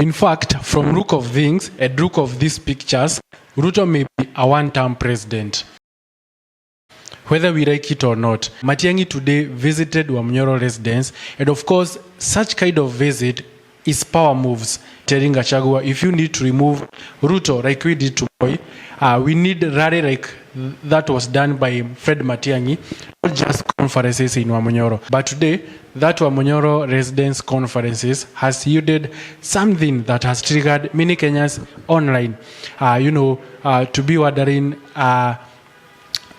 In fact, from look of things and look of these pictures, Ruto may be a one-term president. Whether we like it or not, Matiang'i today visited Wamunyoro residence, and of course, such kind of visit is power moves. Telling Gachagua, if you need to remove Ruto like we did to Boy, we need rally like that was done by Fred Matiang'i, not just conferences in Wamunyoro. But today, that Wamunyoro residence conferences has yielded something that has triggered many Kenyans online. To be wondering,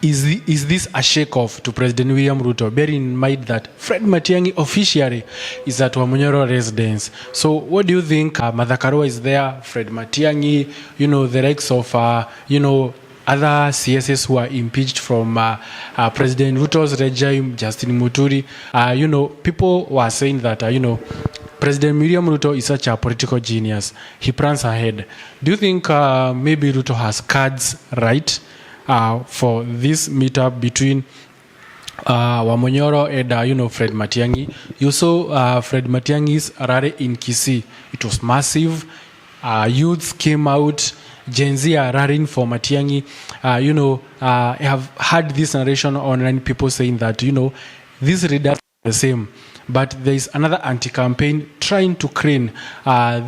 is this a shake-off to President William Ruto? Bear in mind that Fred Matiang'i officially is at Wamunyoro residence. So what do you think? Madhakarua is there, Fred Matiang'i, the likes of, other CSS who are impeached from President Ruto's regime, Justin Muturi. People were saying that, President William Ruto is such a political genius. He plans ahead. Do you think maybe Ruto has cards right for this meetup between Wamunyoro and Fred Matiang'i? You saw Fred Matiang'i's rally in Kisii. It was massive. Youths came out. Gen Z are rallying for Matiang'i. I have heard this narration online, people saying that, these readers are the same. But there is another anti-campaign trying to crane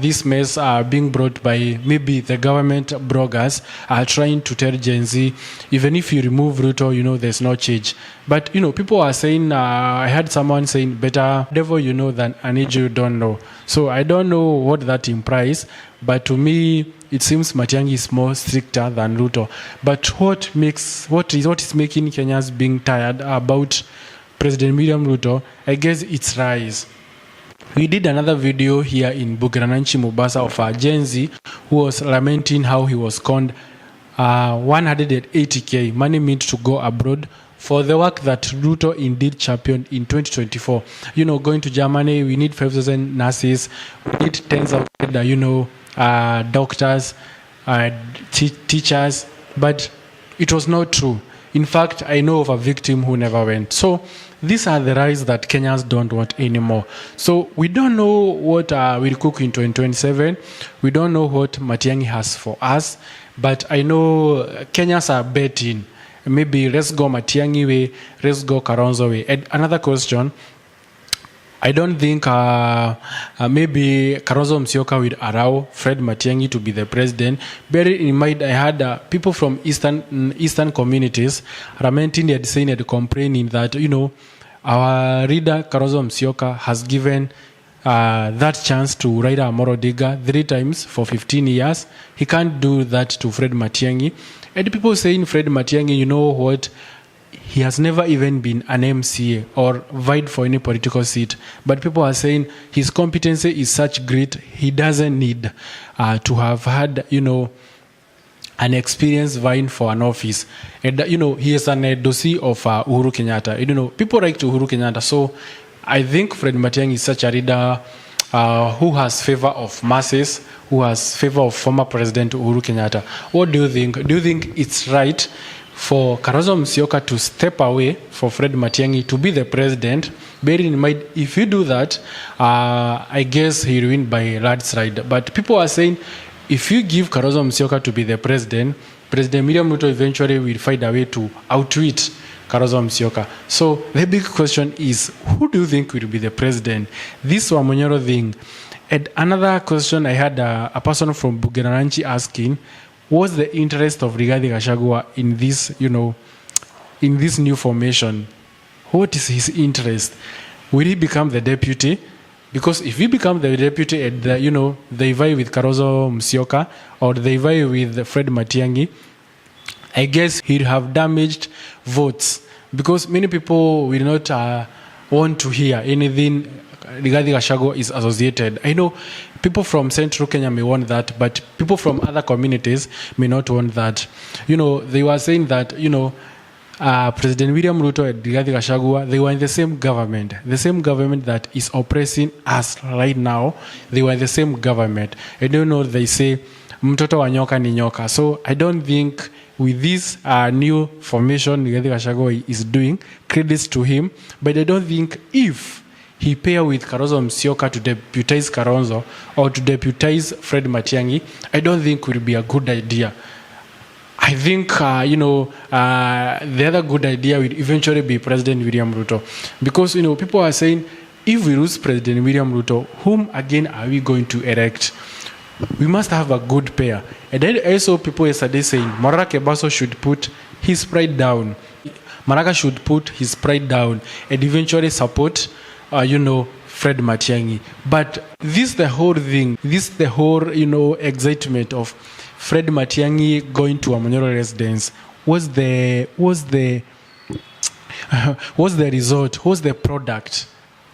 this mess being brought by maybe the government bloggers trying to tell Gen Z, even if you remove Ruto, there's no change. But, people are saying, I heard someone saying, better devil you know than an angel you don't know. So I don't know what that implies, but to me, it seems Matiang'i is more stricter than Ruto. But what is making Kenyans being tired about President William Ruto, I guess it's rise. We did another video here in Bugirananchi, Mombasa, of a Gen Z who was lamenting how he was conned 180k money meant to go abroad for the work that Ruto indeed championed in 2024. Going to Germany, we need 5,000 nurses, we need tens of doctors, teachers, but it was not true. In fact, I know of a victim who never went. So these are the rise that Kenyans don't want anymore. So we don't know what we'll cook in 2027. We don't know what Matiang'i has for us. But I know Kenyans are betting. Maybe let's go Matiang'i way, let's go Kalonzo way. And another question, I don't think maybe Kalonzo Musyoka will allow Fred Matiang'i to be the president. Bearing in mind, I had people from eastern communities lamenting and saying and complaining that, our leader Kalonzo Musyoka has given that chance to Raila Odinga 3 times for 15 years. He can't do that to Fred Matiang'i. And people saying Fred Matiang'i, what? He has never even been an MCA or vied for any political seat. But people are saying his competency is such great, he doesn't need to have had, an experience vying for an office. And, he is an dossier of Uhuru Kenyatta. People like to Uhuru Kenyatta. So I think Fred Matiang'i is such a leader who has favor of masses, who has favor of former President Uhuru Kenyatta. What do you think? Do you think it's right for Kalonzo Musyoka to step away for Fred Matiang'i to be the president? Bearing in mind, if you do that, I guess he'll win by landslide. But people are saying, if you give Kalonzo Musyoka to be the president, President William Ruto eventually will find a way to outwit Kalonzo Musyoka. So the big question is, who do you think will be the president? This Wamunyoro thing. And another question I had a person from Bugirananchi asking, what's the interest of Rigathi Gachagua in this, in this new formation? What is his interest? Will he become the deputy? Because if he become the deputy and they vie with Kalonzo Musyoka or they vie with Fred Matiang'i, I guess he'll have damaged votes because many people will not want to hear anything Rigathi Gachagua is associated. I know people from Central Kenya may want that, but people from other communities may not want that. They were saying that, President William Ruto and Rigathi Gachagua, they were in the same government that is oppressing us right now. They were in the same government. I don't know, they say, mtoto wa nyoka ni nyoka. So I don't think with this new formation Rigathi Gachagua is doing, credits to him, but I don't think if he pair with Kalonzo Musyoka to deputize Kalonzo or to deputize Fred Matiang'i, I don't think will be a good idea. I think, the other good idea will eventually be President William Ruto. Because, people are saying, if we lose President William Ruto, whom again are we going to elect? We must have a good pair. And then I saw people yesterday saying, Morara Kebaso should put his pride down. Maraga should put his pride down and eventually support, Fred Matiang'i. But the whole excitement of Fred Matiang'i going to Wamunyoro residence was the result, was the product,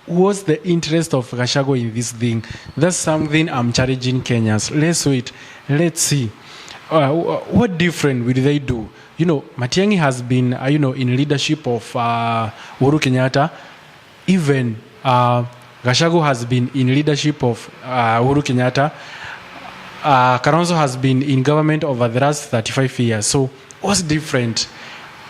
was the interest of Gachagua in this thing. That's something I'm challenging Kenyans. Let's wait, let's see. What different will they do? Matiang'i has been, in leadership of Uhuru Kenyatta. Even Gachagua has been in leadership of Uhuru Kenyatta. Kalonzo has been in government over the last 35 years. So what's different?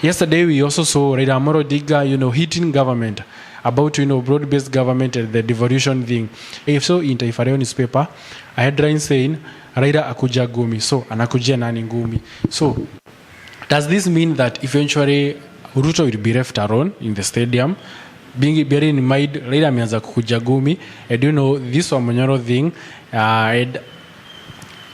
Yesterday we also saw Raila odinga, hitting government about, broad-based government and the devolution thing. If so, in Taifa Leo newspaper, a headline saying, Raila akuja gumi. So, anakujia nani ngumi. So, does this mean that eventually Ruto will be left alone in the stadium? Bearing in mind, Raila ameanza kukuja gumi. And this Wamunyoro thing, and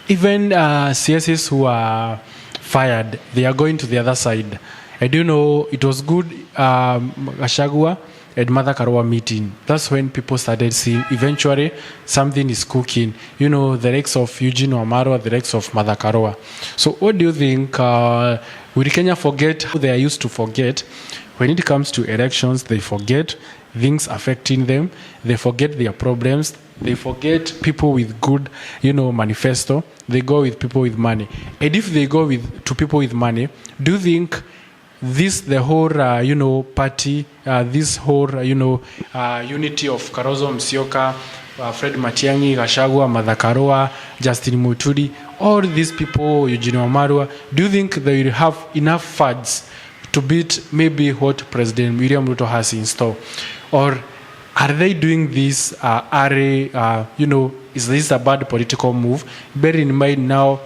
even CSs who are fired, they are going to the other side. And it was good, Gachagua and Martha Karua meeting. That's when people started seeing eventually something is cooking. The likes of Eugene Wamalwa, the likes of Martha Karua. So what do you think? Will Kenya forget who they are used to forget? When it comes to elections, they forget things affecting them. They forget their problems. They forget people with good, manifesto. They go with people with money. And if they go to people with money, do you think the whole, party, this whole, unity of Kalonzo Musyoka, Fred Matiang'i, Gachagua, Martha Karua, Justin Muturi, all these people, Eugene Wamalwa, do you think they will have enough funds to beat maybe what President William Ruto has in store? Or are they doing this, is this a bad political move? Bear in mind now,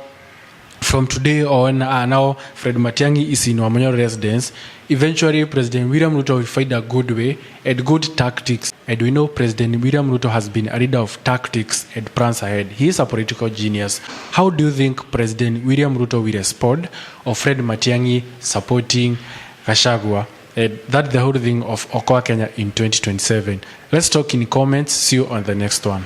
from today on, now Fred Matiang'i is in Wamunyoro residence. Eventually, President William Ruto will find a good way and good tactics. And we know President William Ruto has been a leader of tactics and plans ahead. He is a political genius. How do you think President William Ruto will respond of Fred Matiang'i supporting Gachagua? That's the whole thing of Okoa Kenya in 2027. Let's talk in comments. See you on the next one.